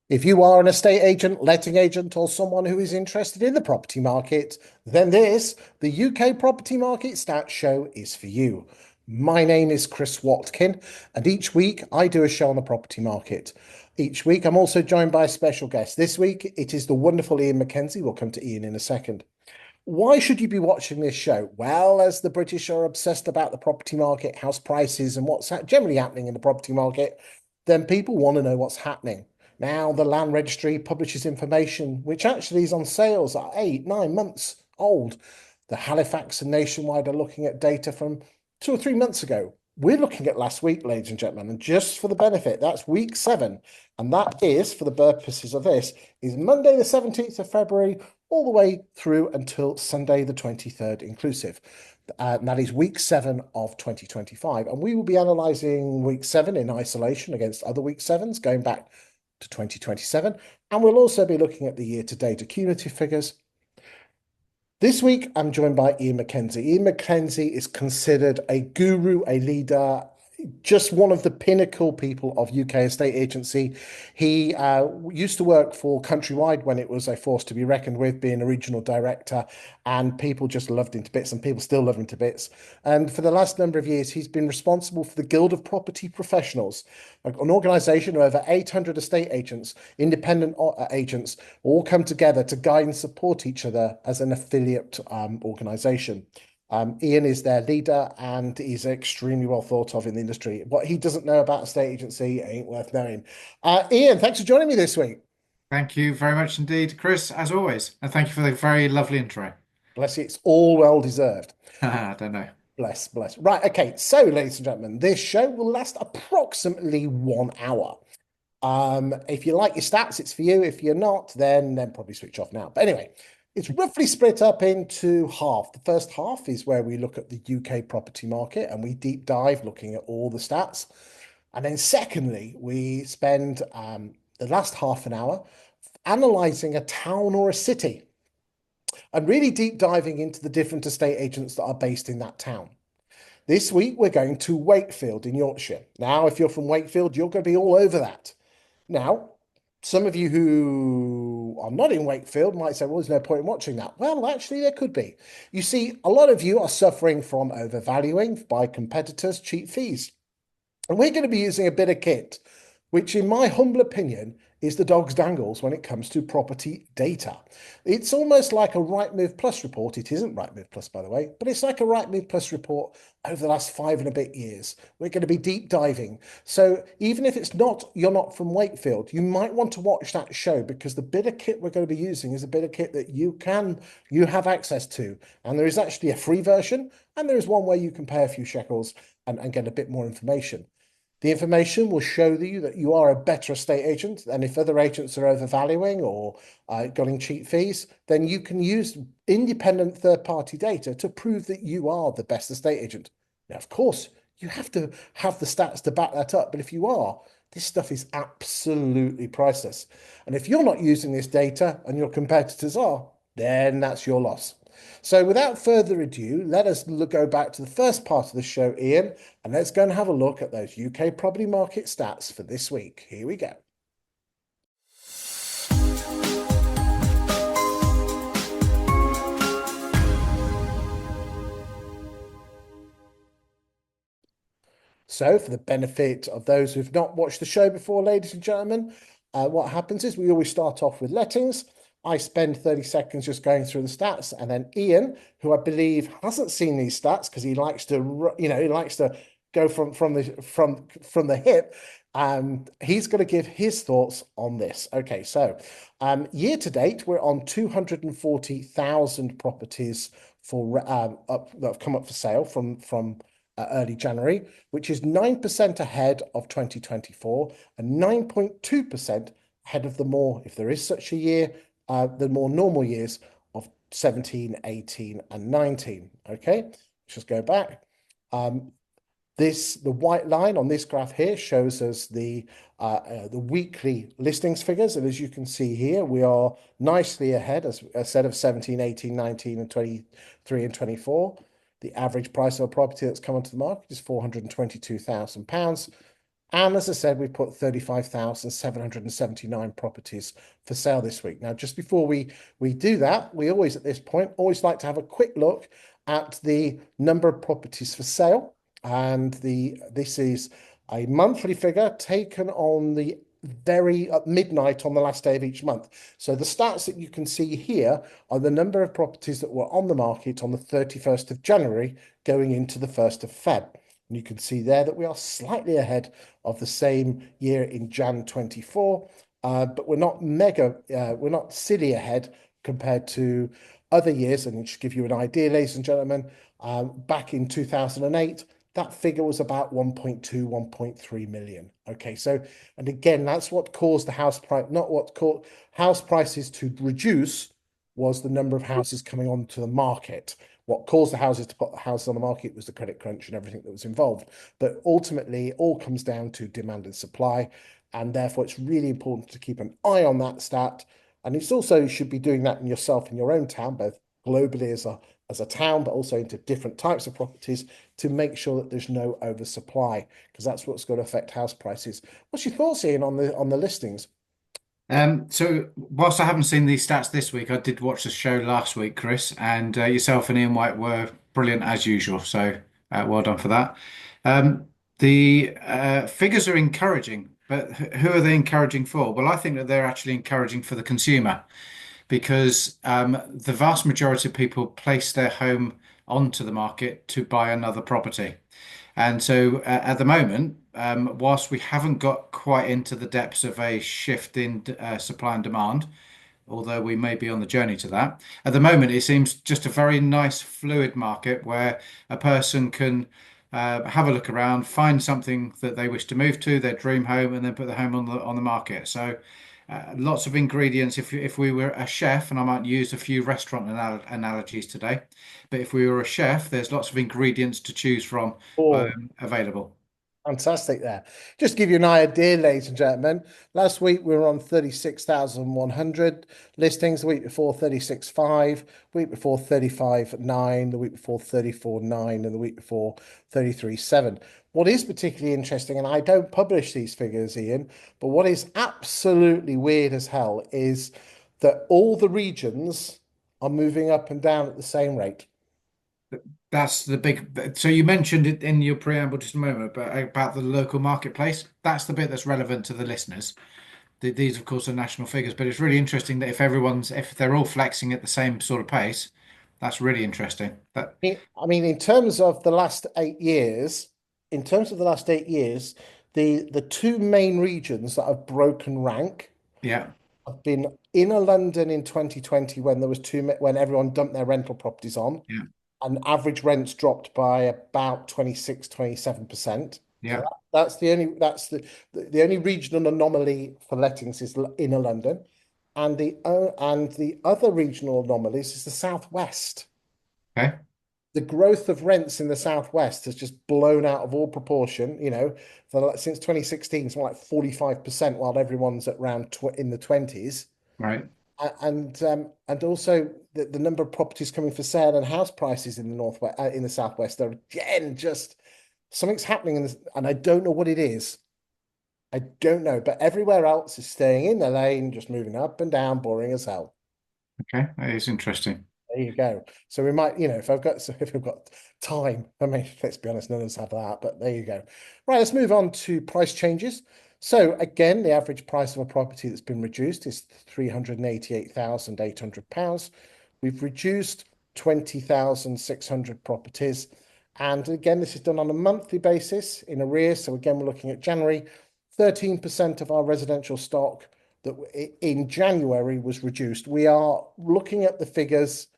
If you are an estate agent, letting agent, or someone who is interested in the property market, then the UK Property Market Stats Show, is for you. My name is Chris Watkin, and each week I do a show on the property market. Each week I'm also joined by a special guest. This week it is the wonderful Iain McKenzie. We'll come to Iain in a second. Why should you be watching this show? Well, as the British are obsessed about the property market, house prices, and what's generally happening in the property market, then people want to know what's happening. Now, the Land Registry publishes information which actually is on sales at 8, 9 months old. The Halifax and Nationwide are looking at data from 2 or 3 months ago. We're looking at last week, ladies and gentlemen, and just for the benefit, that's week 7. And that is, for the purposes of this, is Monday the 17th of February all the way through until Sunday the 23rd inclusive. And that is week 7 of 2025. And we will be analysing week 7 in isolation against other week 7s going back to 2027. And we'll also be looking at the year-to-date accumulative figures. This week, I'm joined by Iain McKenzie. Iain McKenzie is considered a guru, a leader, just one of the pinnacle people of UK estate agency. He used to work for Countrywide when it was a force to be reckoned with, being a regional director, and people just loved him to bits, and people still love him to bits. And for the last number of years, he's been responsible for the Guild of Property Professionals, an organisation of over 800 estate agents, independent agents, all come together to guide and support each other as an affiliate organisation. Iain is their leader and he's extremely well thought of in the industry. What he doesn't know about estate agency ain't worth knowing. Iain, thanks for joining me this week. Thank you very much indeed, Chris, as always. And thank you for the very lovely intro. Bless you. It's all well deserved. I don't know. Bless, bless. Right. Okay. So, ladies and gentlemen, this show will last approximately 1 hour. If you like your stats, it's for you. If you're not, then probably switch off now. But anyway, it's roughly split up into half. The first half is where we look at the UK property market and we deep dive looking at all the stats. And then secondly, we spend the last half an hour analysing a town or a city and really deep diving into the different estate agents that are based in that town. This week, we're going to Wakefield in Yorkshire. Now, if you're from Wakefield, you're going to be all over that. Now, some of you who are not in Wakefield might say, well, there's no point in watching that. Well, actually, there could be. You see, a lot of you are suffering from overvaluing by competitors' cheap fees. And we're going to be using a bit of kit, which in my humble opinion is the dog's dangles when it comes to property data. It's almost like a Rightmove Plus report. It isn't Rightmove Plus, by the way, but it's like a Rightmove Plus report over the last 5 and a bit years. We're going to be deep diving. So even if you're not from Wakefield, you might want to watch that show because the bit of kit we're going to be using is a bit of kit that you have access to. And there is actually a free version, and there is one where you can pay a few shekels and get a bit more information. The information will show you that you are a better estate agent, and if other agents are overvaluing or getting cheap fees, then you can use independent third-party data to prove that you are the best estate agent. Now, of course, you have to have the stats to back that up, but if you are, this stuff is absolutely priceless. And if you're not using this data and your competitors are, then that's your loss. So without further ado, let us go back to the first part of the show, Iain, and let's go and have a look at those UK property market stats for this week. Here we go. So for the benefit of those who've not watched the show before, ladies and gentlemen, what happens is we always start off with lettings. I spend 30 seconds just going through the stats, and then Iain, who I believe hasn't seen these stats because he likes to go from the hip, and he's going to give his thoughts on this. Okay, so year to date, we're on 240,000 properties that have come up for sale from early January, which is 9% ahead of 2024 and 9.2% ahead of if there is such a year, the more normal years of 17, 18, and 19. Okay, let's just go back. The white line on this graph here shows us the weekly listings figures, and as you can see here, we are nicely ahead as a set of 17, 18, 19, and 23 and 24. The average price of a property that's come onto the market is £422,000. And as I said, we put 35,779 properties for sale this week. Now, just before we do that, we always at this point always like to have a quick look at the number of properties for sale. And this is a monthly figure taken on the very at midnight on the last day of each month. So the stats that you can see here are the number of properties that were on the market on the 31st of January going into the 1st of Feb. And you can see there that we are slightly ahead of the same year in Jan 24, but we're not silly ahead compared to other years. And just give you an idea, ladies and gentlemen, back in 2008, that figure was about 1.2, 1.3 million. Okay, so, and again, that's what caused the house price, not what caused house prices to reduce was the number of houses coming onto the market. What caused the houses to put the houses on the market was the credit crunch and everything that was involved. But ultimately, it all comes down to demand and supply. And therefore, it's really important to keep an eye on that stat. And it's also, you should be doing that in yourself in your own town, both globally as a town, but also into different types of properties to make sure that there's no oversupply, because that's what's going to affect house prices. What's your thoughts, Ian, on the listings? So whilst I haven't seen these stats this week, I did watch the show last week, Chris, and yourself and Ian White were brilliant as usual. So well done for that. The figures are encouraging, but who are they encouraging for? Well, I think that they're actually encouraging for the consumer because the vast majority of people place their home onto the market to buy another property. And so at the moment, whilst we haven't got quite into the depths of a shift in supply and demand, although we may be on the journey to that, at the moment it seems just a very nice fluid market where a person can have a look around, find something that they wish to move to, their dream home, and then put the home on the market. So lots of ingredients. If we were a chef, and I might use a few restaurant analogies today, but if we were a chef, there's lots of ingredients to choose from Oh, available. fantastic there. Just to give you an idea, ladies and gentlemen, last week we were on 36,100 listings, the week before 36.5, week before 35.9, the week before 34.9, and the week before 33.7. What is particularly interesting, and I don't publish these figures, Ian, but what is absolutely weird as hell is that all the regions are moving up and down at the same rate. That's the big. So you mentioned it in your preamble just a moment, but about the local marketplace. That's the bit that's relevant to the listeners. These, of course, are national figures, but it's really interesting that if they're all flexing at the same sort of pace, that's really interesting. That I mean, in terms of the last 8 years, in terms of the last 8 years, the two main regions that have broken rank yeah, have been inner London in 2020 when there was when everyone dumped their rental properties on, yeah, and average rents dropped by about 26, 27%. So yeah. the only regional anomaly for lettings is inner London, and the other regional anomalies is the southwest. Okay, The growth of rents in the southwest has just blown out of all proportion. Since 2016, it's more like 45%, while everyone's at around in the 20s. right. And also the number of properties coming for sale and house prices in the northwest, in the southwest, are again just something's happening in this, and I don't know what it is. I don't know, but everywhere else is staying in their lane, just moving up and down, boring as hell. Okay, that is interesting. There you go. So we might, if we've got time, I mean, let's be honest, none of us have that, but there you go. Right, let's move on to price changes. So again, the average price of a property that's been reduced is £388,800. We've reduced 20,600 properties. And again, this is done on a monthly basis in arrears. So again, we're looking at January. 13% of our residential stock that in January was reduced. We are looking at the figures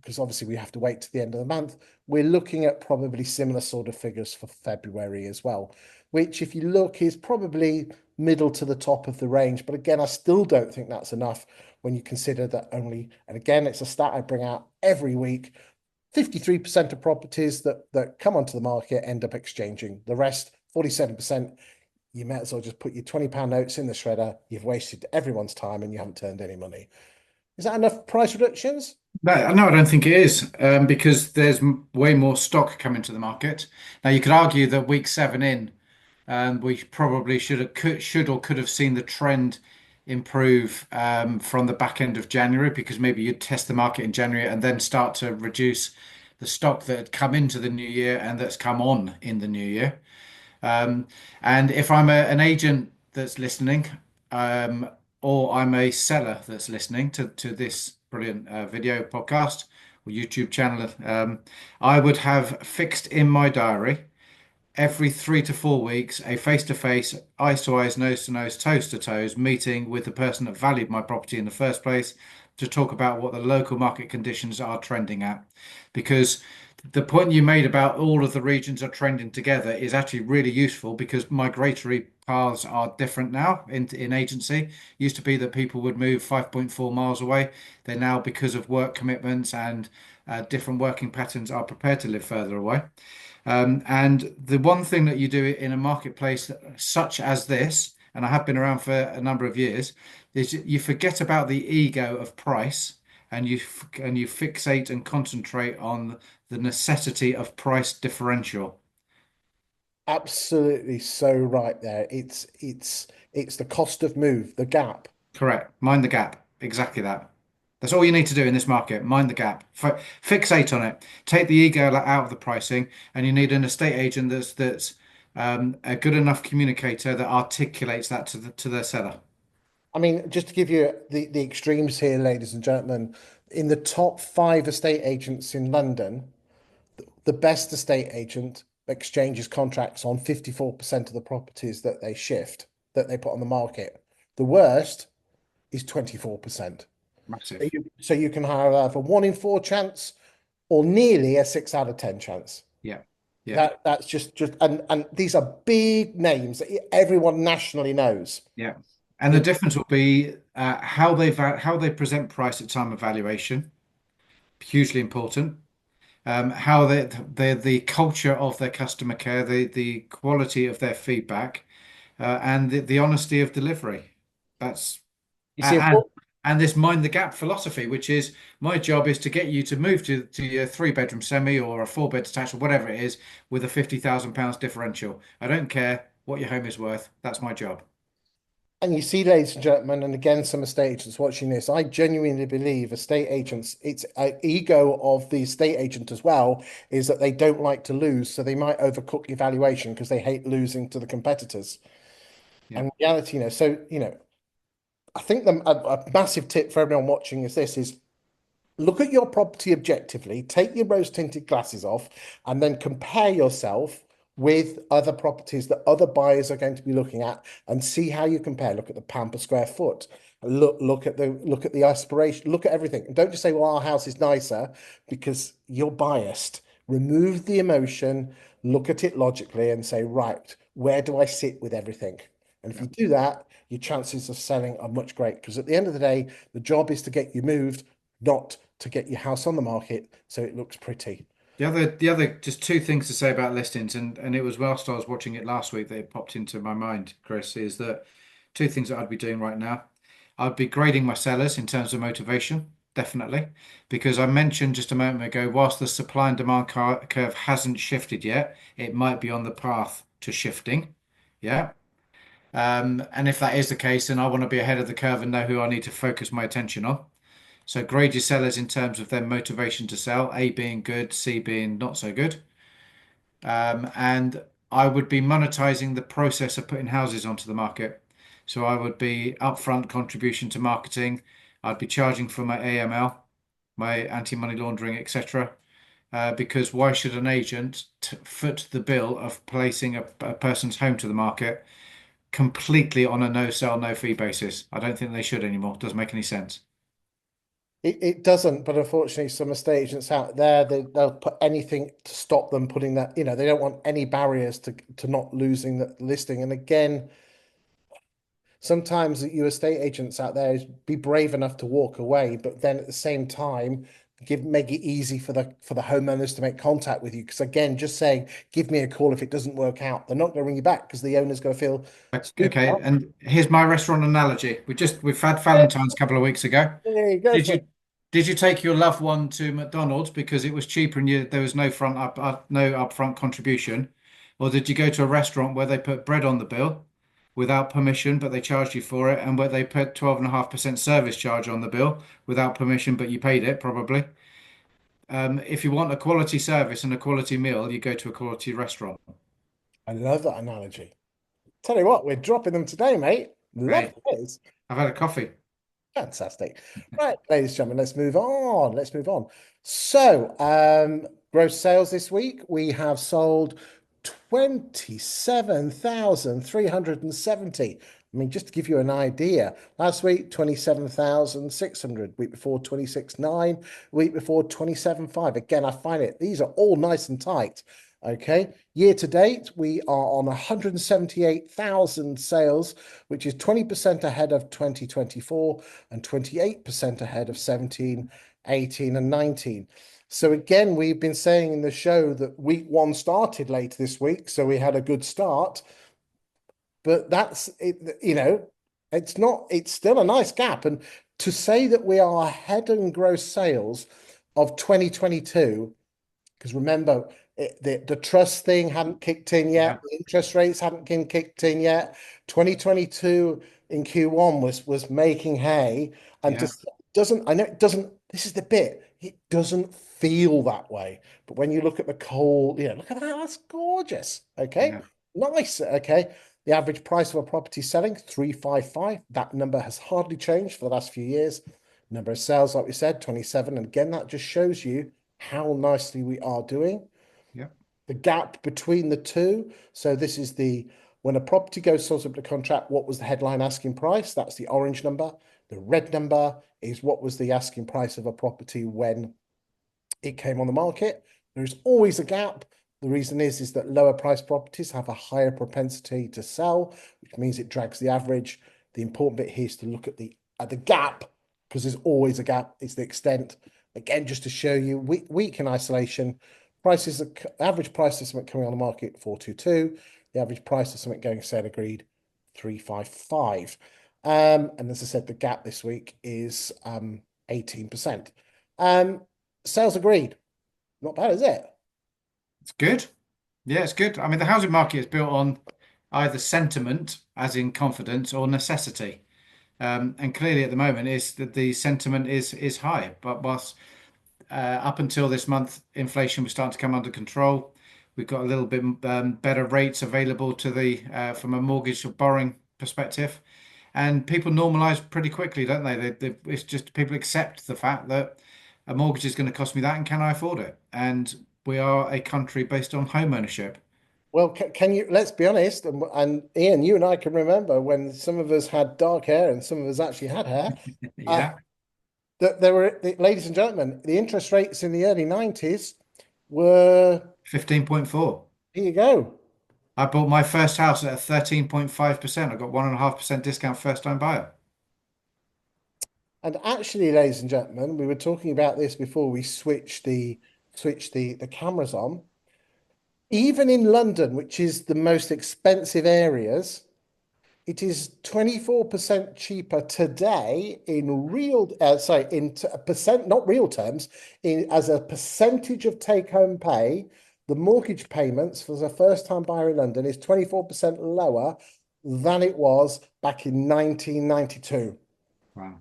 because obviously we have to wait to the end of the month. We're looking at probably similar sort of figures for February as well, which if you look is probably middle to the top of the range. But again, I still don't think that's enough when you consider that only, and again, it's a stat I bring out every week, 53% of properties that come onto the market end up exchanging. The rest, 47%, you might as well just put your £20 notes in the shredder. You've wasted everyone's time and you haven't turned any money. Is that enough price reductions? No, I don't think it is, because there's way more stock coming to the market. Now, you could argue that week 7 in, We probably should or could have seen the trend improve from the back end of January, because maybe you'd test the market in January and then start to reduce the stock that had come into the new year and that's come on in the new year. Um, and if I'm an agent that's listening, um, or I'm a seller that's listening to this brilliant video podcast or YouTube channel, I would have fixed in my diary every 3 to 4 weeks a face-to-face, eyes-to-eyes, nose-to-nose, toes-to-toes meeting with the person that valued my property in the first place to talk about what the local market conditions are trending at. Because the point you made about all of the regions are trending together is actually really useful, because migratory paths are different now in agency. Used to be that people would move 5.4 miles away. They now, because of work commitments and different working patterns, are prepared to live further away. And the one thing that you do in a marketplace such as this, and I have been around for a number of years, is you forget about the ego of price, and you fixate and concentrate on the necessity of price differential. Absolutely so right there. It's the cost of move, the gap. Correct. Mind the gap. Exactly that. That's all you need to do in this market. Mind the gap. Fixate on it. Take the ego out of the pricing, and you need an estate agent that's a good enough communicator that articulates that to their seller. I mean, just to give you the extremes here, ladies and gentlemen, in the top five estate agents in London, the best estate agent exchanges contracts on 54% of the properties that they shift, that they put on the market. The worst is 24%. Massive. So you can have a 1 in 4 chance or nearly a 6 out of 10 chance. Yeah. Yeah. That's just and these are big names that everyone nationally knows. Yeah. And the difference will be how they present price at time of valuation. Hugely important. How the culture of their customer care, the quality of their feedback, and the honesty of delivery. That's You see, and and this mind the gap philosophy, which is my job is to get you to move to your 3 bedroom semi or a 4 bed detached or whatever it is with a £50,000 differential. I don't care what your home is worth. That's my job. and you see, ladies and gentlemen, and again, some estate agents watching this, I genuinely believe estate agents, it's an ego of the estate agent as well, is that they don't like to lose, so they might overcook your valuation because they hate losing to the competitors. Yeah. And reality, so I think a massive tip for everyone watching is this: is look at your property objectively, take your rose tinted glasses off, and then compare yourself with other properties that other buyers are going to be looking at and see how you compare. Look at the pound per square foot. Look at the aspiration, look at everything. And don't just say, well, our house is nicer because you're biased. Remove the emotion, look at it logically and say, right, where do I sit with everything? And if Yeah. you do that, your chances of selling are much great because at the end of the day, the job is to get you moved, not to get your house on the market so it looks pretty. The other, just two things to say about listings, and it was whilst I was watching it last week that it popped into my mind, Chris, is that two things that I'd be doing right now. I'd be grading my sellers in terms of motivation, definitely, because I mentioned just a moment ago, whilst the supply and demand curve hasn't shifted yet, it might be on the path to shifting. Yeah. And if that is the case, then I want to be ahead of the curve and know who I need to focus my attention on. So grade your sellers in terms of their motivation to sell, A being good, C being not so good. And I would be monetizing the process of putting houses onto the market. So I would be upfront contribution to marketing. I'd be charging for my AML, my anti-money laundering, etc. Because why should an agent foot the bill of placing a person's home to the market completely on a no sell, no fee basis? I don't think they should anymore. Doesn't make any sense. It doesn't, but unfortunately, some estate agents out there, they'll put anything to stop them putting that, they don't want any barriers to not losing the listing. And again, sometimes you estate agents out there is be brave enough to walk away, but then at the same time, make it easy for the homeowners to make contact with you. Because again, just saying, give me a call if it doesn't work out, they're not going to ring you back because the owner's going to feel stupid. Okay, and here's my restaurant analogy. We've had Valentine's a couple of weeks ago. There you go Did for you it. did you take your loved one to McDonald's because it was cheaper and there was no upfront contribution? Or did you go to a restaurant where they put bread on the bill without permission, but they charged you for it, and where they put 12.5% service charge on the bill without permission, but you paid it probably? If you want a quality service and a quality meal, you go to a quality restaurant. I love that analogy. Tell you what, we're dropping them today, mate. Love Great. this. I've had a coffee. Fantastic. Right, ladies and gentlemen, let's move on. Let's move on. So, gross sales this week, we have sold 27,370. I mean, just to give you an idea, last week, 27,600. Week before, 26,900. Week before, 27,500. Again, I find it, these are all nice and tight. Okay. Year to date, we are on 178,000 sales, which is 20% ahead of 2024 and 28% ahead of 17, 18, and 19. So again, we've been saying in the show that week one started late this week, so we had a good start. But that's it, it's not, it's still a nice gap. And to say that we are ahead in gross sales of 2022, because remember, the trust thing hadn't kicked in Yeah. yet, the interest rates hadn't kicked in yet. 2022 in Q1 was making hay, and Yeah. just doesn't, I know it doesn't, this is the bit, it doesn't feel that way. But when you look at the coal, look at that, that's gorgeous. Okay. Yeah. Nice. Okay. The average price of a property selling 355. That number has hardly changed for the last few years. Number of sales, like we said, 27. And again, that just shows you how nicely we are doing. Yeah. The gap between the two. So this is when a property goes sold up to contract, what was the headline asking price? That's the orange number. The red number is what was the asking price of a property when it came on the market. There's always a gap. The reason is that lower price properties have a higher propensity to sell, which means it drags the average. The important bit here is to look at the gap, because there's always a gap. It's the extent. Again, just to show you, week in isolation, prices, average price of something coming on the market 422, the average price of something going sale agreed 355. And as I said, the gap this week is 18%. Sales agreed. Not bad, is it? It's good. Yeah, it's good. I mean, the housing market is built on either sentiment, as in confidence, or necessity. And clearly at the moment is that the sentiment is high. But whilst up until this month, inflation was starting to come under control. We've got a little bit better rates available to the from a mortgage or borrowing perspective, and people normalise pretty quickly, don't they? It's just people accept the fact that a mortgage is going to cost me that, and can I afford it? And we are a country based on home ownership. Well, can you, let's be honest, and Ian, you and I can remember when some of us had dark hair and some of us actually had hair, uh, Yeah, that there were, ladies and gentlemen, the interest rates in the early 90s were, 15.4. here you go. I bought my first house at a 13.5%. I got 1.5% discount first time buyer. And actually, ladies and gentlemen, we were talking about this before we switched the cameras on. Even in London, which is the most expensive areas, it is 24% cheaper today in percent, not real terms, as a percentage of take-home pay. The mortgage payments for the first-time buyer in London is 24% lower than it was back in 1992. Wow.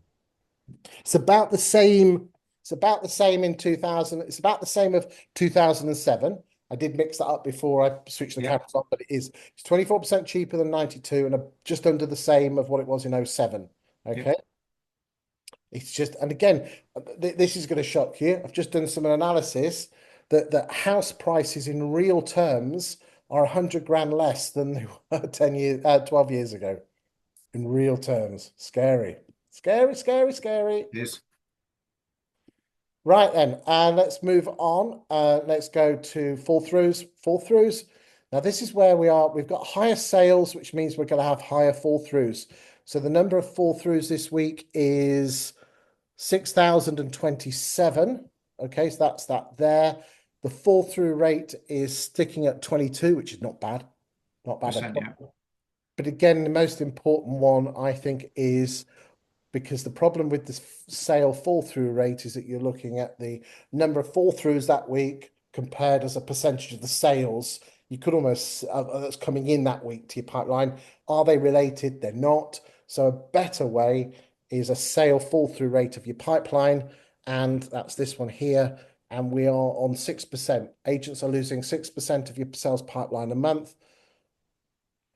It's about the same. It's about the same in 2000. It's about the same of 2007. I did mix that up before I switched the Yeah, cameras on, but it's 24% cheaper than 92 and just under the same of what it was in '07. yeah. Okay. It's just, and again, this is going to shock you. I've just done some analysis that house prices in real terms are 100 grand less than they were 10 years, 12 years ago in real terms. Scary, scary, scary, scary. It is. Right then, let's move on. Let's go to fall throughs. Fall throughs. Now, this is where we are. We've got higher sales, which means we're going to have higher fall throughs. So the number of fall throughs this week is 6,027. Okay, so that's that there. The fall through rate is sticking at 22, which is not bad. Not bad at Percent, yeah. all. But again, the most important one, I think, is because the problem with the sale fall through rate is that you're looking at the number of fall throughs that week compared as a percentage of the sales you could almost that's coming in that week to your pipeline. Are they related? They're not. So a better way is a sale fall through rate of your pipeline, and that's this one here. And we are on 6%. Agents are losing 6% of your sales pipeline a month.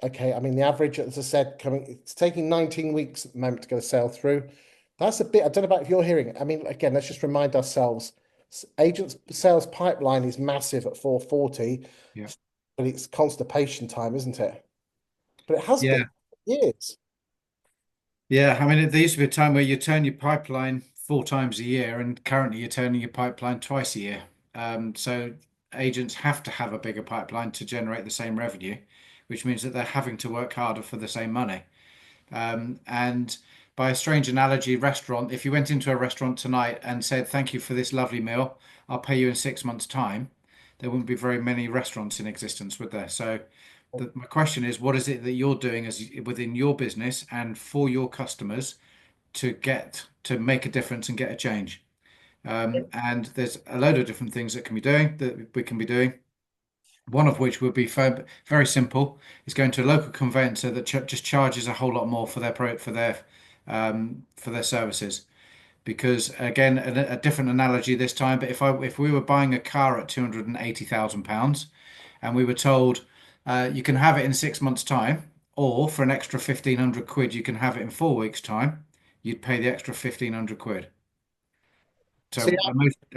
Okay, I mean the average, as I said, it's taking 19 weeks at the moment to get a sale through. That's a bit, I don't know about if you're hearing it. I mean, again, let's just remind ourselves, agents sales pipeline is massive at 440, Yeah. but it's constipation time, isn't it? But it has Yeah. been for years. Yeah. I mean, there used to be a time where you turn your pipeline 4 times a year, and currently you're turning your pipeline twice a year. So agents have to have a bigger pipeline to generate the same revenue, which means that they're having to work harder for the same money. And by a strange analogy, restaurant, if you went into a restaurant tonight and said, "Thank you for this lovely meal, I'll pay you in 6 months' time," there wouldn't be very many restaurants in existence, would there? So my question is, what is it that you're doing as within your business and for your customers to get to make a difference and get a change? And there's a load of different things that we can be doing. One of which would be very simple. Is going to a local conveyancer that just charges a whole lot more for their services. Because again, a different analogy this time. But if we were buying a car at £280,000 and we were told you can have it in 6 months' time, or for an extra 1,500 quid you can have it in 4 weeks' time, you'd pay the extra 1,500 quid. See, So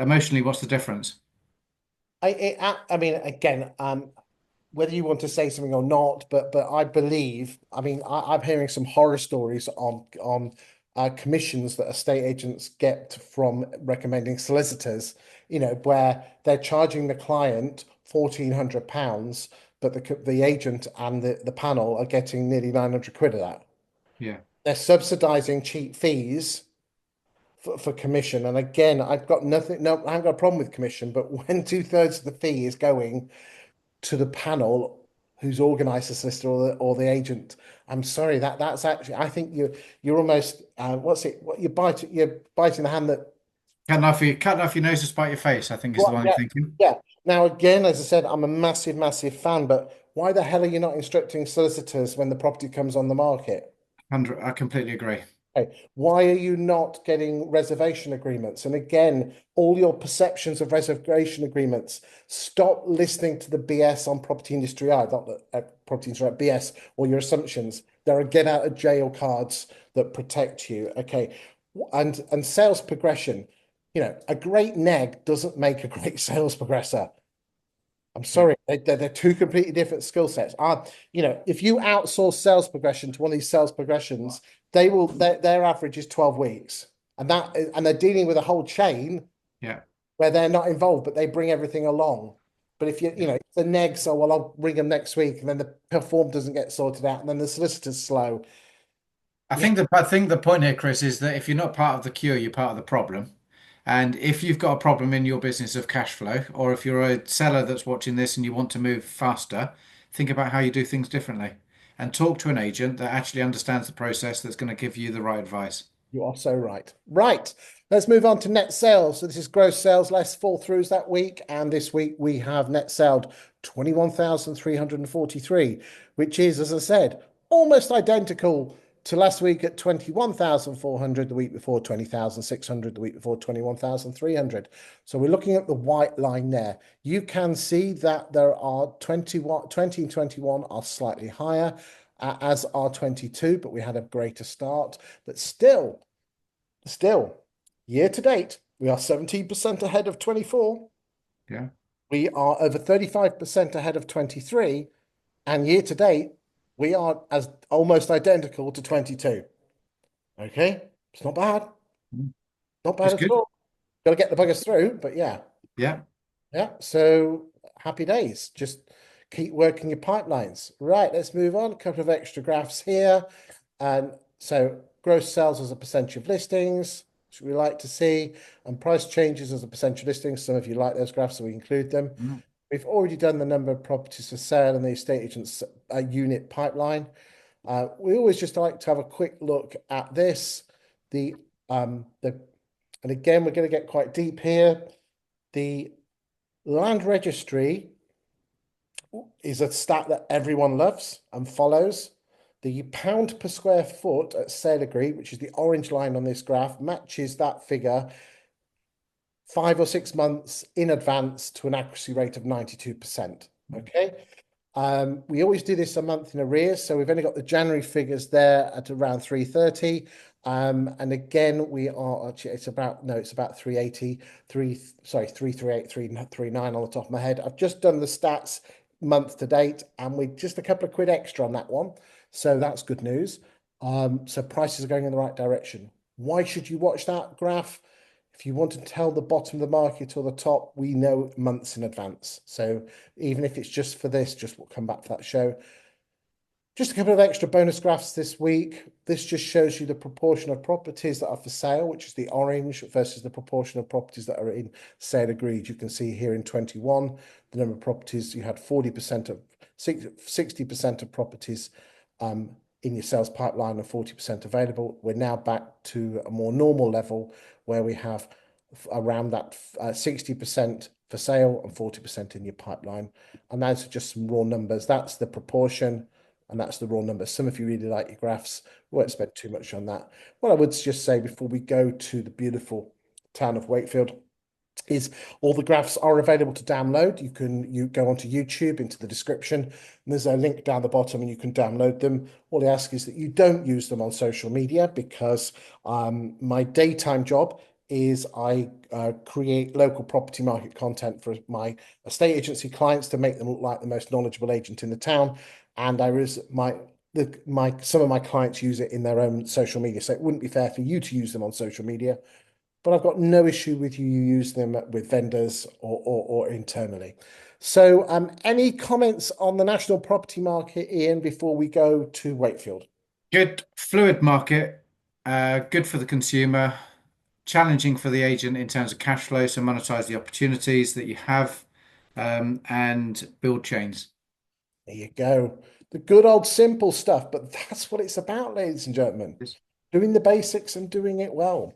emotionally, what's the difference? I mean, again, whether you want to say something or not, but I believe, I mean, I'm hearing some horror stories on commissions that estate agents get from recommending solicitors, where they're charging the client £1,400, but the agent and the panel are getting nearly 900 quid of that. Yeah. They're subsidizing cheap fees for commission. And again, I've got nothing, no, I haven't got a problem with commission, but when two-thirds of the fee is going to the panel who's organized the solicitor or the agent. I'm sorry, that's actually, I think you're almost what's it, what you're biting the hand that, Cutting off your nose to spite your face, I think is the what, one you're yeah, thinking. yeah. Now again, as I said, I'm a massive fan, but why the hell are you not instructing solicitors when the property comes on the market? 100, I completely agree. Okay. Why are you not getting reservation agreements? And again, all your perceptions of reservation agreements, stop listening to the BS on property industry eye, not the property industry BS, or your assumptions. There are get out of jail cards that protect you. Okay. And sales progression, a great neg doesn't make a great sales progressor. I'm Yeah. sorry, they're two completely different skill sets. If you outsource sales progression to one of these sales progressions, their average is 12 weeks. And they're dealing with a whole chain Yeah. where they're not involved, but they bring everything along. But if Yeah. the neg, so well, I'll bring them next week, and then the form doesn't get sorted out, and then the solicitor's slow. Yeah, I think the point here, Chris, is that if you're not part of the cure, you're part of the problem. And if you've got a problem in your business of cash flow, or if you're a seller that's watching this and you want to move faster, think about how you do things differently and talk to an agent that actually understands the process that's going to give you the right advice. you are so right. Right. Let's move on to net sales. So this is gross sales less fall throughs that week. And this week we have net sold 21,343, which is, as I said, almost identical to last week at 21,400, the week before 20,600, the week before 21,300. So we're looking at the white line there. You can see that there are 21, 20 and 21 are slightly higher, as are 22, but we had a greater start. But still, year to date, we are 17% ahead of 24. Yeah. We are over 35% ahead of 23. And year to date, we are as almost identical to 22. Okay. It's not bad. Not bad It's at good. all. Got to get the buggers through, but yeah. Yeah. Yeah. So happy days. Just keep working your pipelines. Right. Let's move on. A couple of extra graphs here. And so gross sales as a percentage of listings, which we like to see, and price changes as a percentage of listings. Some of you like those graphs, so we include them. Mm. We've already done the number of properties for sale and the estate agent's unit pipeline. We always just like to have a quick look at this. And again, we're going to get quite deep here. The land registry is a stat that everyone loves and follows. The pound per square foot at sale agree, which is the orange line on this graph, matches that figure 5 or 6 months in advance to an accuracy rate of 92%. Okay. We always do this a month in arrears, so we've only got the January figures there at around 330. And again, we are actually, it's about 380, sorry, 338, 339 on the top of my head. I've just done the stats month to date, and we're just a couple of quid extra on that one. So that's good news. So prices are going in the right direction. Why should you watch that graph? If you want to tell the bottom of the market or the top, we know months in advance. So even if it's just for this, just we'll come back to that show. Just a couple of extra bonus graphs this week. This just shows you the proportion of properties that are for sale, which is the orange, versus the proportion of properties that are in sale agreed. You can see here in 21, the number of properties, you had 40% of 60% of properties in your sales pipeline and 40% available. We're now back to a more normal level where we have around that 60% for sale and 40% in your pipeline. And those are just some raw numbers. That's the proportion and that's the raw numbers. Some of you really like your graphs. We won't spend too much on that. What I would just say before we go to the beautiful town of Wakefield is all the graphs are available to download. You go onto YouTube into the description, and there's a link down the bottom, and you can download them. All I ask is that you don't use them on social media, because my daytime job is I create local property market content for my estate agency clients to make them look like the most knowledgeable agent in the town. And some of my clients use it in their own social media, so it wouldn't be fair for you to use them on social media. But I've got no issue with you use them with vendors or internally. So any comments on the national property market, Ian, before we go to Wakefield? Good, fluid market, good for the consumer, challenging for the agent in terms of cash flow, so monetize the opportunities that you have, and build chains. There you go. The good old simple stuff, but that's what it's about, ladies and gentlemen. Doing the basics and doing it well.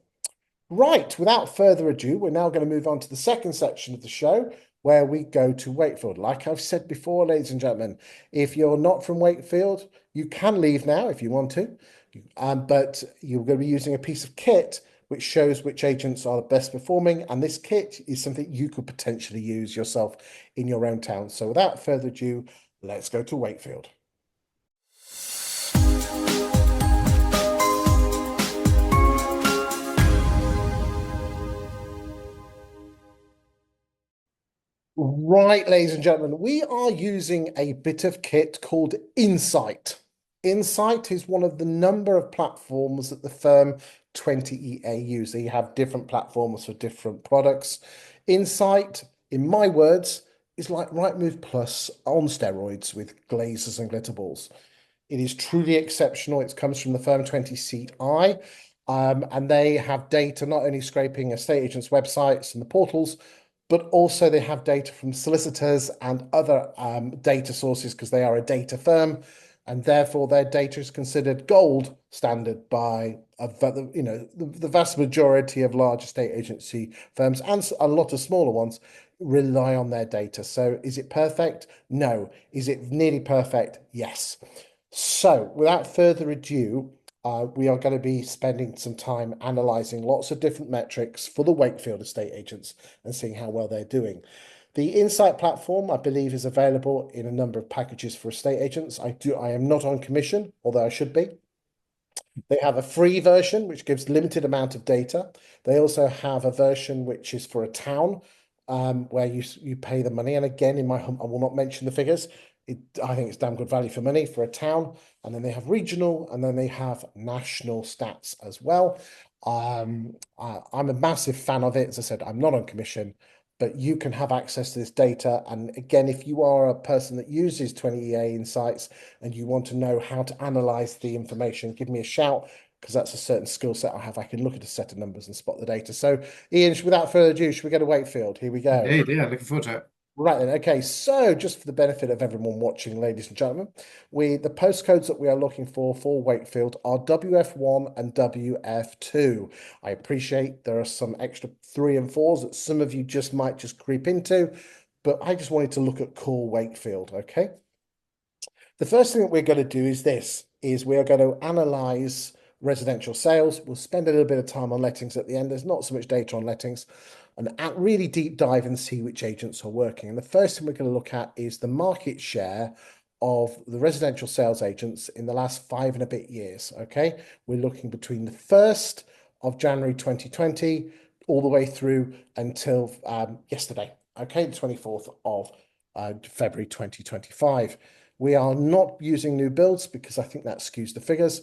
Right, without further ado, we're now going to move on to the second section of the show where we go to Wakefield. Like I've said before, ladies and gentlemen, if you're not from Wakefield, you can leave now if you want to, but you're going to be using a piece of kit which shows which agents are the best performing, and this kit is something you could potentially use yourself in your own town. So without further ado, let's go to Wakefield. Right, ladies and gentlemen, we are using a bit of kit called Insight. Insight is one of the number of platforms that the firm 20EA use. They have different platforms for different products. Insight, in my words, is like Rightmove Plus on steroids with glazes and glitter balls. It is truly exceptional. It comes from the firm 20CI, and they have data not only scraping estate agents' websites and the portals, but also they have data from solicitors and other data sources, because they are a data firm, and therefore their data is considered gold standard by the vast majority of large estate agency firms, and a lot of smaller ones rely on their data. So is it perfect? No. Is it nearly perfect? Yes. So without further ado, we are going to be spending some time analysing lots of different metrics for the Wakefield estate agents and seeing how well they're doing. The Insight platform, I believe, is available in a number of packages for estate agents. I am not on commission, although I should be. They have a free version, which gives limited amount of data. They also have a version which is for a town, where you pay the money. And again, I will not mention the figures. I think it's damn good value for money for a town. And then they have regional, and then they have national stats as well. I'm a massive fan of it. As I said, I'm not on commission, but you can have access to this data. And again, if you are a person that uses 20EA Insights and you want to know how to analyze the information, give me a shout, because that's a certain skill set I have. I can look at a set of numbers and spot the data. So, Ian, without further ado, should we go to Wakefield? Here we go. Indeed, yeah, looking forward to it. Right then, okay, so just for the benefit of everyone watching, ladies and gentlemen, the postcodes that we are looking for Wakefield are WF1 and WF2. I appreciate there are some extra 3 and 4s that some of you might just creep into, but I just wanted to look at core Wakefield. Okay. The first thing that we're going to do is this, is we are going to analyze residential sales. We'll spend a little bit of time on lettings at the end. There's not so much data on lettings, and really deep dive and see which agents are working. And the first thing we're going to look at is the market share of the residential sales agents in the last 5 and a bit years. Okay. We're looking between the 1st of January 2020 all the way through until yesterday. Okay. The 24th of February 2025. We are not using new builds because I think that skews the figures.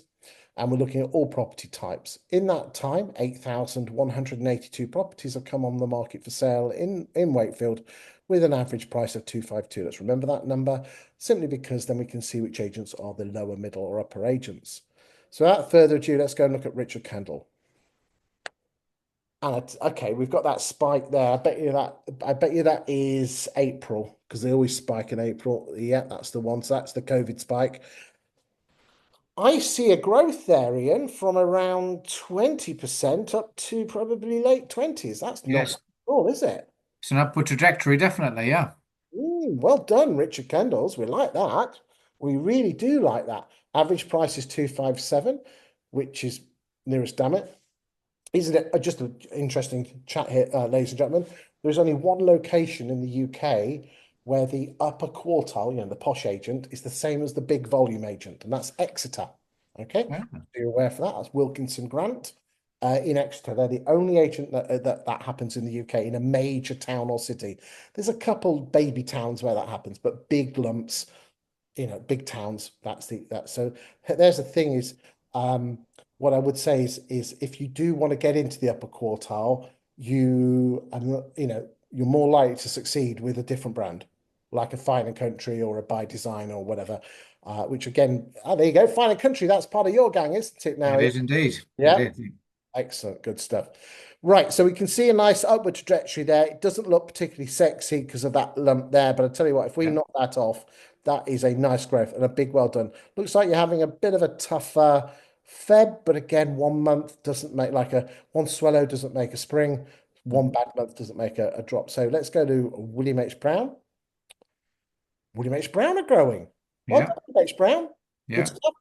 And we're looking at all property types. In that time, 8,182 properties have come on the market for sale in Wakefield with an average price of 252. Let's remember that number, simply because then we can see which agents are the lower, middle, or upper agents. So without further ado, let's go and look at Richard Kendall. And okay, we've got that spike there. I bet you that is April, because they always spike in April. Yeah, that's the one. So that's the COVID spike. I see a growth there, Ian, from around 20% up to probably late 20s. That's not Yes, all, is it? it's an upward trajectory, definitely. Yeah. Well done, Richard Kendalls. We like that. We really do like that. Average price is 257, which is nearest damn it. Isn't it just an interesting chat here, ladies and gentlemen? There's only one location in the UK where the upper quartile, the posh agent, is the same as the big volume agent, and that's Exeter. Okay, Yeah. so you're aware for that. That's Wilkinson Grant in Exeter. They're the only agent that happens in the UK in a major town or city. There's a couple baby towns where that happens, but big lumps, big towns. So there's the thing is, what I would say is if you do want to get into the upper quartile, you're more likely to succeed with a different brand, like a Fine and Country or a By Design or whatever. Which again, there you go, Fine and Country. That's part of your gang, isn't it? Now, It is indeed. It yeah. is. Excellent, good stuff. Right, so we can see a nice upward trajectory there. It doesn't look particularly sexy because of that lump there, but I tell you what, if we Yeah. knock that off, that is a nice growth and a big well done. Looks like you're having a bit of a tough Feb, but again, 1 month doesn't make one swallow doesn't make a spring, one Mhm. bad month doesn't make a drop. So let's go to William H. Brown. William H. Brown are growing. Well Yeah. done, William H. Brown. Good Yeah. stuff.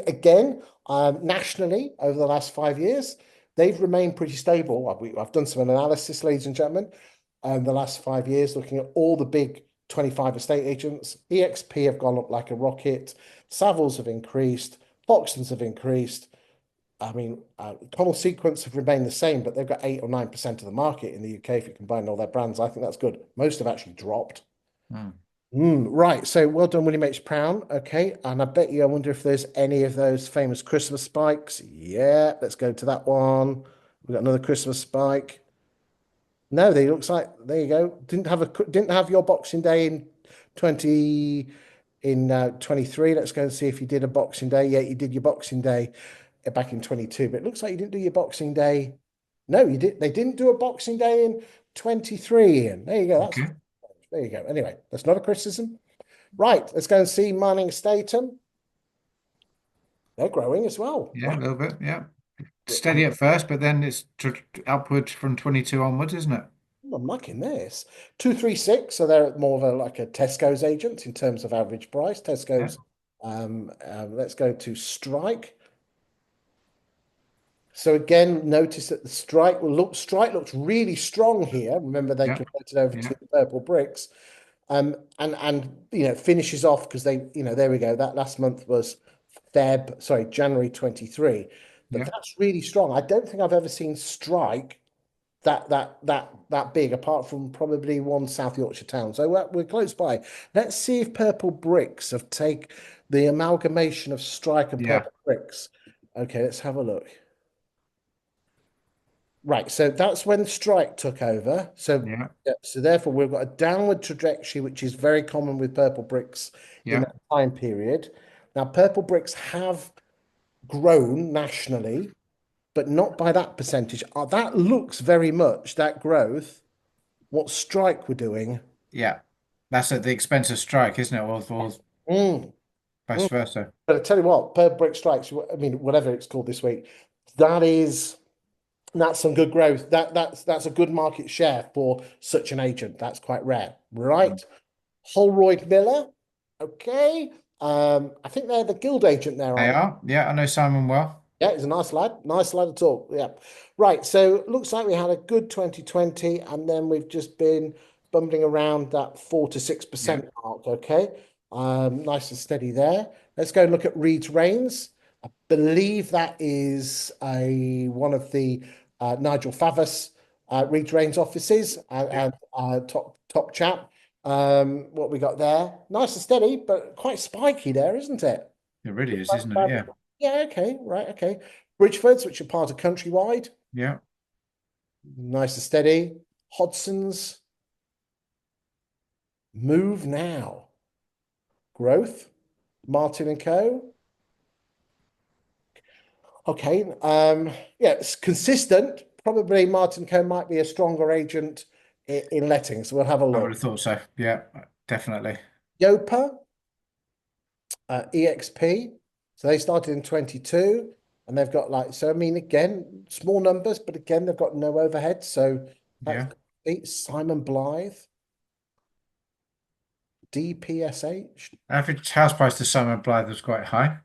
Again, nationally, over the last 5 years, they've remained pretty stable. I've done some analysis, ladies and gentlemen, the last 5 years, looking at all the big 25 estate agents. EXP have gone up like a rocket. Savills have increased. Foxtons have increased. I mean, Connell Sequence have remained the same, but they've got 8 or 9% of the market in the UK if you combine all their brands. I think that's good. Most have actually dropped. Mm. Right, so well done, William H. Brown. Okay, and I wonder if there's any of those famous Christmas spikes. Yeah, let's go to that one. We've got another Christmas spike. No, they looks like there you go. Didn't have your Boxing Day in 20 in 23. Let's go and see if you did a Boxing Day. Yeah, you did your Boxing Day back in 22, but it looks like you didn't do your Boxing Day. No, you did. They didn't do a Boxing Day in 23, Ian. There you go. Okay. There you go. Anyway, that's not a criticism. Right, let's go and see Manning Statham. They're growing as well. Yeah, a Wow. little bit. Yeah. Steady at first, but then it's upward from 22 onwards, isn't it? I'm liking this. 236, so they're more of like a Tesco's agent in terms of average price. Yeah. Tesco's, let's go to Strike. So again, notice that the Strike looks really strong here. Remember, they Yeah. converted over Yeah. to the purple bricks. And finishes off because there we go. That last month was January 23. But Yeah. that's really strong. I don't think I've ever seen Strike that big, apart from probably one South Yorkshire town. So we're close by. Let's see if Purple Bricks have take the amalgamation of Strike and Yeah. Purple Bricks. Okay, let's have a look. Right, so that's when Strike took over. So, Yeah. yeah, so therefore, we've got a downward trajectory, which is very common with Purple Bricks in Yeah. that time period. Now, Purple Bricks have grown nationally, but not by that percentage. That looks very much that growth, what Strike were doing. Yeah. That's at the expense of Strike, isn't it? Or Mm, vice mm. versa. But I tell you what, Purple Brick Strikes, I mean, whatever it's called this week, that is That's some good growth. That's a good market share for such an agent. That's quite rare, right? Holroyd Miller, okay. I think they're the guild agent there, They aren't they? are. Yeah, I know Simon well. Yeah, he's a nice lad at all. Yeah, right. So looks like we had a good 2020, and then we've just been bumbling around that 4 to 6% Yeah, mark. Okay, nice and steady there. Let's go and look at Reed's Reigns. I believe that is a one of the Nigel Favas Reed's Reigns offices yeah, and top chap. What we got there? Nice and steady, but quite spiky there, isn't it? it really is, isn't it? Yeah, Yeah, okay, right, okay. Bridgefords, which are part of Countrywide, yeah. nice and steady. Hodson's, Move Now, Growth, Martin and Co. Okay, yeah, it's consistent. Probably Martin Co might be a stronger agent in lettings. We'll have a I would look. have thought so. Yeah, definitely. Yopa, EXP. So they started in 22 and they've got like, so I mean, again, small numbers, but again, they've got no overhead. So that's Yeah. Simon Blythe, DPSH. Average house price to Simon Blythe was quite high.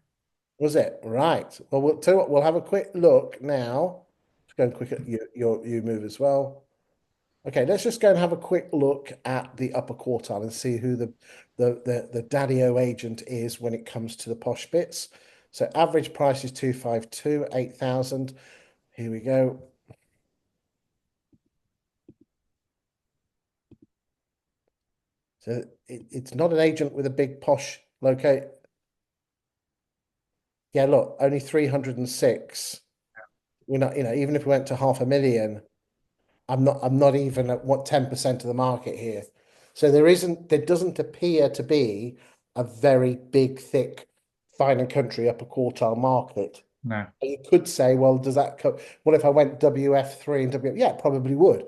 Was it? Right. Well, we'll tell you what, we'll have a quick look now. Let's go and quick at you move as well. Okay, let's just go and have a quick look at the upper quartile and see who the daddy-o agent is when it comes to the posh bits. So average price is 252, 8,000. Here we go. So it's not an agent with a big posh locate. Yeah, look, only 306. We're not, even if we went to 500,000, I'm not even at what 10% of the market here. So there doesn't appear to be a very big, thick, fine and country upper quartile market. No, You could say, well, does that what if I went WF3 and WF? Yeah, it probably would.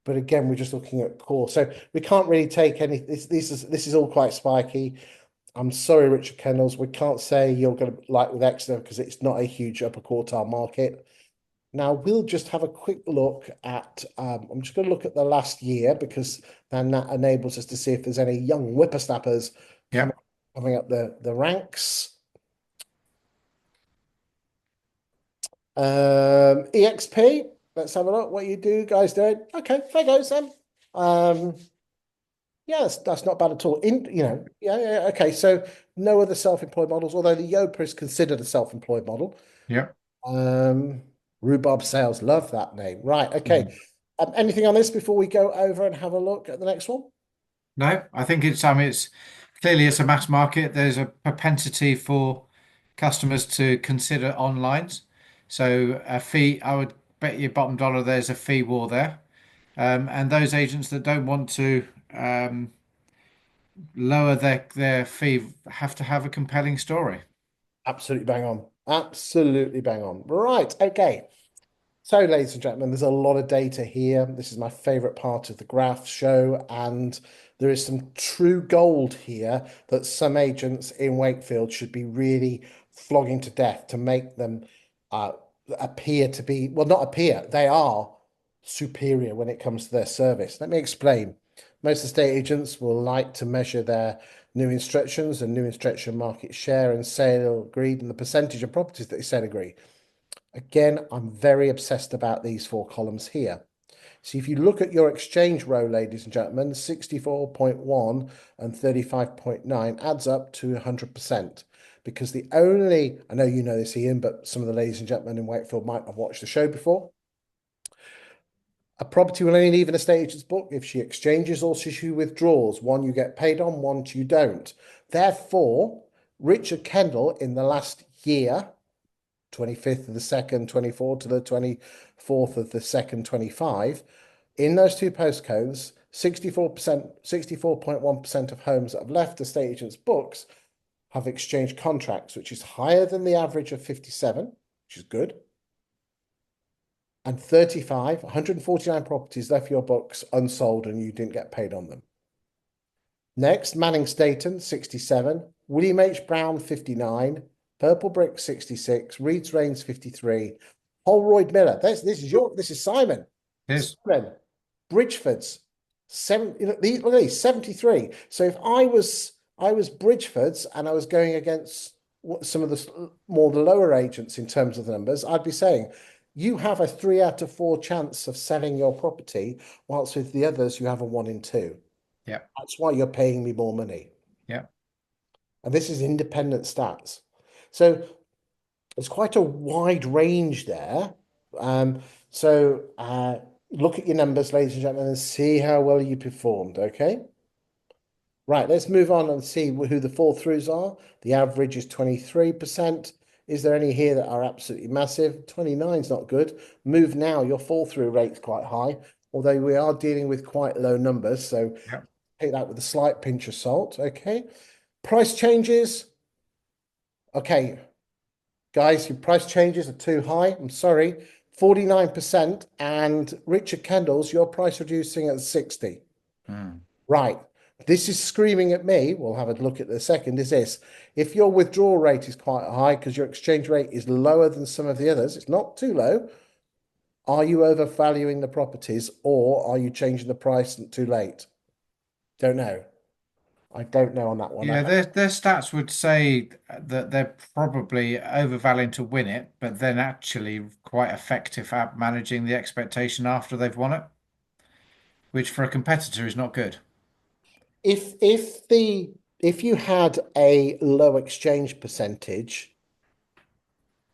But again, we're just looking at core. So we can't really take any this is all quite spiky. I'm sorry, Richard Kennels. We can't say you're going to like with Exeter because it's not a huge upper quartile market. Now we'll just have a quick look at, I'm just going to look at the last year because then that enables us to see if there's any young whippersnappers yeah. coming, coming up the ranks. EXP, let's have a look what you do guys doing. Okay, fair goes then. Um, yeah, that's not bad at all. Yeah, okay. So no other self-employed models, although the Yopa is considered a self-employed model. Yeah. Um, Rhubarb Sales, love that name. Right, okay. Mhm. Anything on this before we go over and have a look at the next one? No, I think it's clearly it's a mass market. There's a propensity for customers to consider onlines. So a fee, I would bet you bottom dollar there's a fee war there. And those agents that don't want to lower their fee have to have a compelling story. Absolutely bang on. Absolutely bang on. Right, okay. So, ladies and gentlemen, there's a lot of data here. This is my favorite part of the graph show, and there is some true gold here that some agents in Wakefield should be really flogging to death to make them uh, appear to be, well, not appear, they are superior when it comes to their service. Let me explain. Most estate agents will like to measure their new instructions and new instruction market share and sale agreed and the percentage of properties that they sell agreed. Again, I'm very obsessed about these four columns here. So if you look at your exchange row, ladies and gentlemen, 64.1 and 35.9 adds up to 100%. Because I know you know this, Ian, but some of the ladies and gentlemen in Wakefield might have watched the show before. A property will only leave an estate agent's book if she exchanges or she withdraws. One you get paid on, one you don't. Therefore, Richard Kendall in the last year 25th of the 2nd, 24 to the 24th of the 2nd, 25. In those two postcodes, 64%, 64.1% of homes that have left estate agents' books have exchanged contracts, which is higher than the average of 57, which is good. And 35, 149 properties left your books unsold and you didn't get paid on them. Next, Manning Staton, 67, William H. Brown, 59, Purple Brick, 66, Reed's Reigns, 53, Holroyd Miller. This is Simon. Here's Simon. Bridgeford's look at these 73. So if I was Bridgeford's and I was going against some of the more the lower agents in terms of the numbers, I'd be saying you have a 3 out of 4 chance of selling your property, whilst with the others you have a 1 in 2. yeah, That's why you're paying me more money. yeah. And this is independent stats. So there's quite a wide range there. So look at your numbers, ladies and gentlemen, and see how well you performed. Okay. Right, let's move on and see who the fall throughs are. The average is 23%. Is there any here that are absolutely massive? 29 is not good. Move now, your fall through rate's quite high, although we are dealing with quite low numbers. So Yeah. take that with a slight pinch of salt. Okay. Price changes. Okay, guys, your price changes are too high. I'm sorry. 49%. And Richard Kendall's, your price reducing at 60. Mm. Right. This is screaming at me. We'll have a look at the second. Is this if your withdrawal rate is quite high because your exchange rate is lower than some of the others, it's not too low. Are you overvaluing the properties or are you changing the price too late? Don't know. I don't know on that one. Yeah, their stats would say that they're probably overvaluing to win it, but then actually quite effective at managing the expectation after they've won it, which for a competitor is not good. If you had a low exchange percentage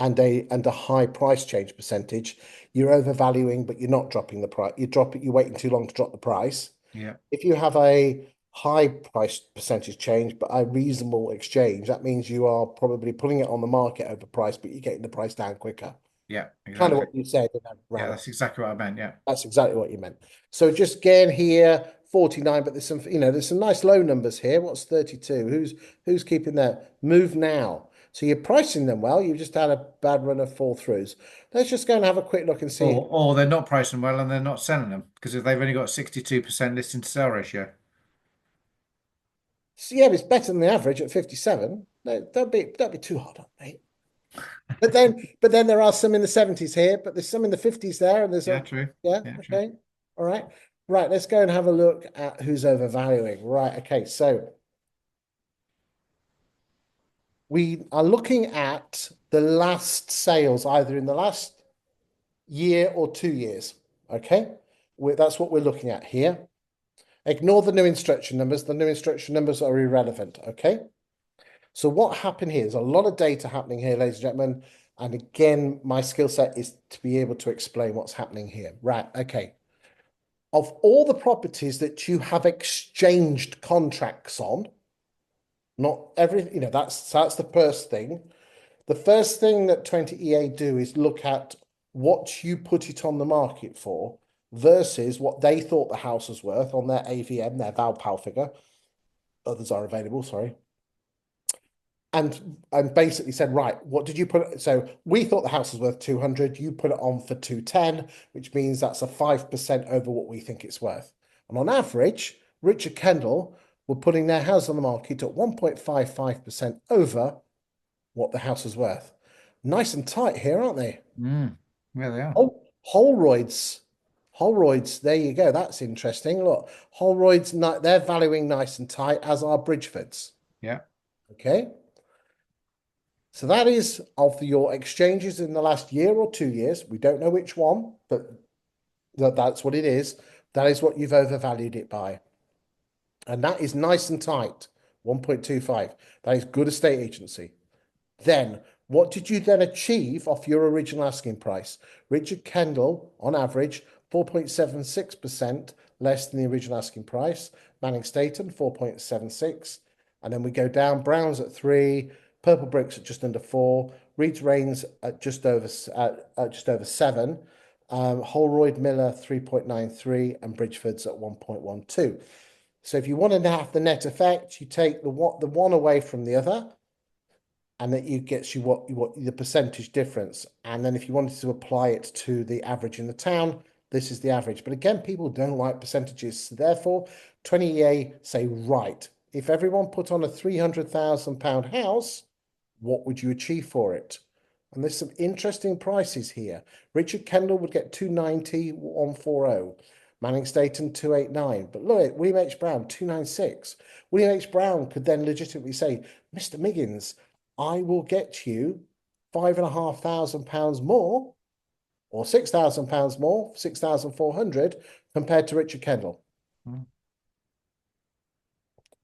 and a high price change percentage, you're overvaluing, but you're not dropping the price. You're waiting too long to drop the price. Yeah, If you have a high price percentage change, but a reasonable exchange, that means you are probably putting it on the market over price, but you're getting the price down quicker. yeah, Kind of exactly. what you said in that Yeah, round. that's exactly what I meant. Yeah. That's exactly what you meant. So just again here, 49, but there's some nice low numbers here. What's 32? Who's keeping that? Move now. So you're pricing them well. You've just had a bad run of fall throughs. Let's just go and have a quick look and see. Or they're not pricing well and they're not selling them because if they've only got 62% listing to sell ratio. So yeah, it's better than the average at 57. No, don't be too hard on me. But then there are some in the 70s here, but there's some in the 50s there, and Yeah, true. yeah, Yeah, true. okay. All right. Right, let's go and have a look at who's overvaluing. Right, okay. So we are looking at the last sales, either in the last year or 2 years. Okay. That's what we're looking at here. Ignore the new instruction numbers. The new instruction numbers are irrelevant. Okay. So what happened here? There's a lot of data happening here, ladies and gentlemen. And again, my skill set is to be able to explain what's happening here. Right. Okay. Of all the properties that you have exchanged contracts on, not every, that's the first thing. The first thing that 20EA do is look at what you put it on the market for versus what they thought the house was worth on their AVM, their Valpal figure. Others are available, sorry. And basically said, right, what did you put? So we thought the house was worth 200. You put it on for 210, which means that's a 5% over what we think it's worth. And on average, Richard Kendall were putting their house on the market at 1.55% over what the house is worth. Nice and tight here, aren't they? Yeah, they are. Oh, Holroyd's, there you go. That's interesting. Look, Holroyd's, they're valuing nice and tight, as are Bridgeford's. Yeah. Okay. So that is of your exchanges in the last year or 2 years. We don't know which one, but that's what it is. That is what you've overvalued it by. And that is nice and tight, 1.25. That is good estate agency. Then, what did you then achieve off your original asking price? Richard Kendall, on average, 4.76% less than the original asking price. Manning Staton, 4.76. And then we go down, Browns at 3, Purple Bricks at just under 4, Reeds Rains at just over 7, Holroyd Miller 3.93, and Bridgeford's at 1.12. So if you want to have the net effect, you take the one away from the other, and that gets you what the percentage difference. And then if you wanted to apply it to the average in the town, this is the average. But again, people don't like percentages. So therefore, 20EA say, right, if everyone put on a £300,000 house, what would you achieve for it? And there's some interesting prices here. Richard Kendall would get 290, 140. Manning Staton 289. But look at William H. Brown 296. William H. Brown could then legitimately say, Mr. Miggins, I will get you £5,500 more or £6,000 more, 6,400 compared to Richard Kendall. Mm.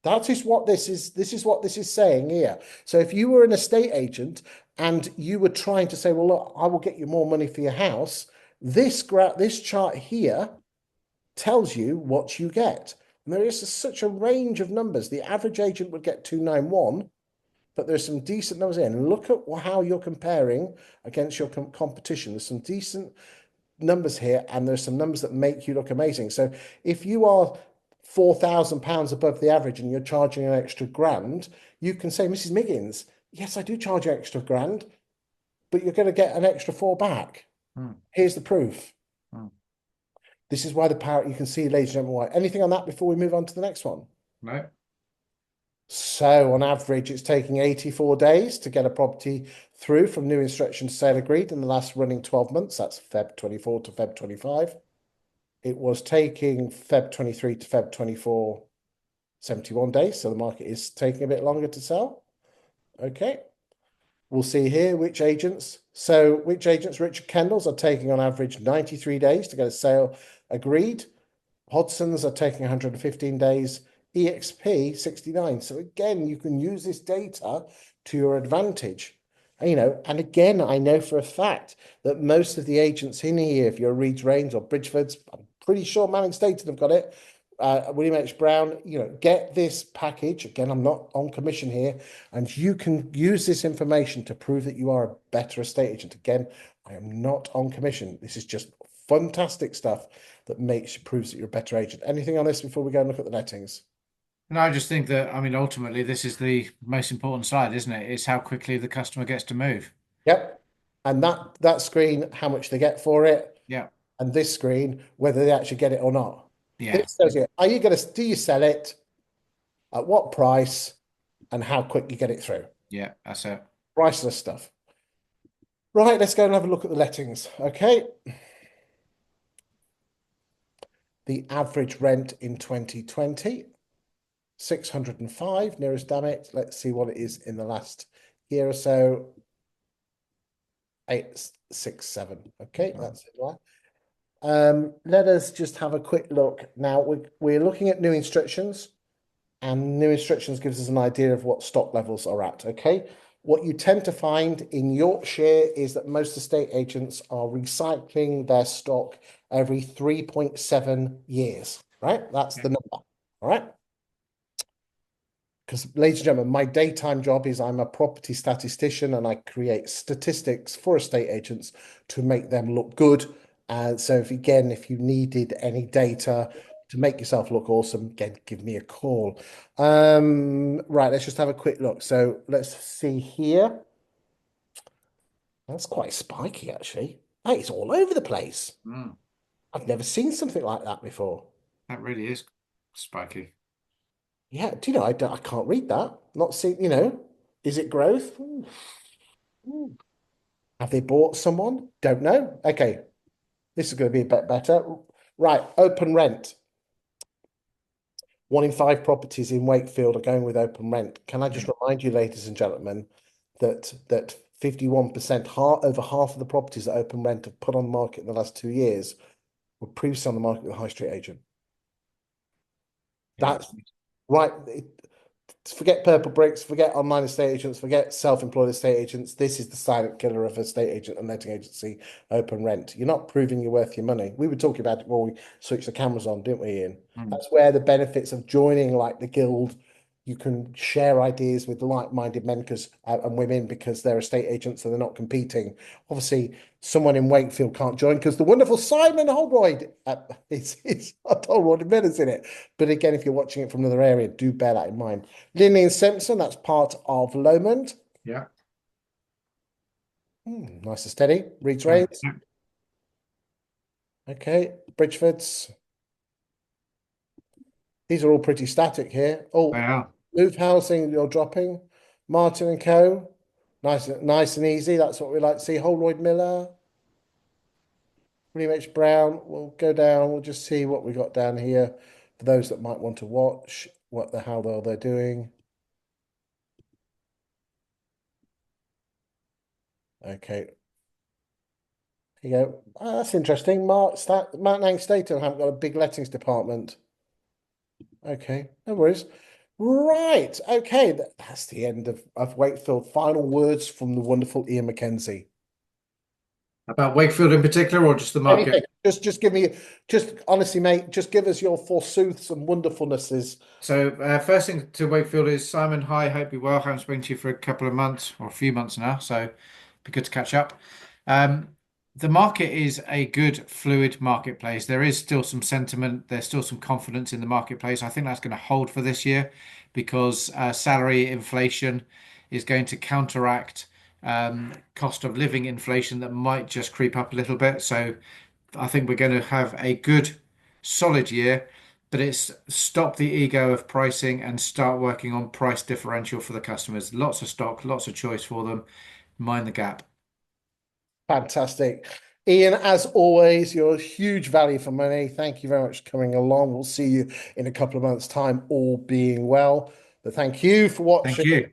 That is what this is. This is what this is saying here. So if you were an estate agent and you were trying to say, well, look, I will get you more money for your house, this chart here tells you what you get. And there is such a range of numbers. The average agent would get 291, but there's some decent numbers in. Look at how you're comparing against your competition. There's some decent numbers here, and there's some numbers that make you look amazing. So if you are £4,000 above the average and you're charging an extra grand, you can say, Mrs. Miggins, yes, I do charge you extra grand, but you're going to get an extra four back. Here's the proof. This is why the power, you can see, ladies and gentlemen, why. Anything on that before we move on to the next one? No. So on average, it's taking 84 days to get a property through from new instruction to sale agreed in the last running 12 months. That's Feb 24 to Feb 25. It was taking Feb 23 to Feb 24, 71 days. So the market is taking a bit longer to sell. Okay. We'll see here which agents. So which agents, Richard Kendall's are taking on average 93 days to get a sale agreed. Hodson's are taking 115 days. EXP 69. So again, you can use this data to your advantage. And again, I know for a fact that most of the agents in here, if you're Reeds Rains or Bridgeford's, I'm pretty sure Manning Staton have got it. William H. Brown, get this package. Again, I'm not on commission here, and you can use this information to prove that you are a better estate agent. Again, I am not on commission. This is just fantastic stuff that proves that you're a better agent. Anything on this before we go and look at the lettings? And I just think that, I mean, ultimately, this is the most important slide, isn't it? It's how quickly the customer gets to move. Yep. And that screen, how much they get for it, Yeah. and this screen, whether they actually get it or not. Yeah. This tells you, do you sell it, at what price, and how quick you get it through. Yeah, that's it. Priceless stuff. Right, let's go and have a look at the lettings. Okay. The average rent in 2020, 605, nearest damn it. Let's see what it is in the last year or so. 867. Okay, that's it, right? Let us just have a quick look. Now we're looking at new instructions, and new instructions gives us an idea of what stock levels are at. Okay, what you tend to find in Yorkshire is that most estate agents are recycling their stock every 3.7 years, right? That's the number, all right? Because, ladies and gentlemen, my daytime job is I'm a property statistician, and I create statistics for estate agents to make them look good. And so if you needed any data to make yourself look awesome, again, give me a call. Right, let's just have a quick look. So let's see here. That's quite spiky, actually. Hey, it's all over the place. I've never seen something like that before. That really is spiky. Yeah, do you know, I can't read that. Not see, is it growth? Ooh. Ooh. Have they bought someone? Don't know. Okay, this is going to be a bit better. Right, open rent. 1 in 5 properties in Wakefield are going with open rent. Can I just remind you, ladies and gentlemen, that 51%, over half of the properties that open rent have put on the market in the last 2 years were previously on the market with a high street agent. That's right. Forget purple bricks, forget online estate agents, forget self-employed estate agents. This is the silent killer of estate agent and letting agency, open rent. You're not proving you're worth your money. We were talking about it before we switched the cameras on, didn't we, Ian? That's where the benefits of joining like the guild. You can share ideas with like-minded men and women because they're estate agents and they're not competing. Obviously, someone in Wakefield can't join because the wonderful Simon Holroyd is Holroyd Miller's in it. But again, if you're watching it from another area, do bear that in mind. Linley and Simpson, that's part of Lomond. Yeah. Nice and steady. Reeds Rains. Okay, Bridgeford's. These are all pretty static here. Oh, They are. Move Housing, you're dropping. Martin and Co. Nice and easy. That's what we like to see. Holroyd Miller, William H. Brown. We'll go down. We'll just see what we got down here for those that might want to watch how they're doing. Okay. Here you go. That's interesting. Mark Lang Staten haven't got a big lettings department. Okay, no worries. Right. Okay, that's the end of Wakefield. Final words from the wonderful Iain McKenzie. About Wakefield in particular, or just the Anything. market? Just give me, just honestly, mate, just give us your forsooths and wonderfulnesses. So, first thing to Wakefield is Simon. Hi, hope you're well. Haven't spoken to you for a couple of months or a few months now, so be good to catch up. Um, the market is a good, fluid marketplace. There is still some sentiment. There's still some confidence in the marketplace. I think that's going to hold for this year because salary inflation is going to counteract cost of living inflation that might just creep up a little bit. So, I think we're going to have a good, solid year, but it's stop the ego of pricing and start working on price differential for the customers. Lots of stock, lots of choice for them. Mind the gap. Fantastic. Iain, as always, you're a huge value for money. Thank you very much for coming along. We'll see you in a couple of months' time, all being well. But thank you for Thank watching. you.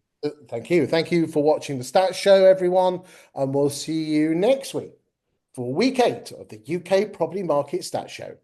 Thank you. Thank you for watching the Stats Show, everyone. And we'll see you next week for week 8 of the UK Property Market Stats Show.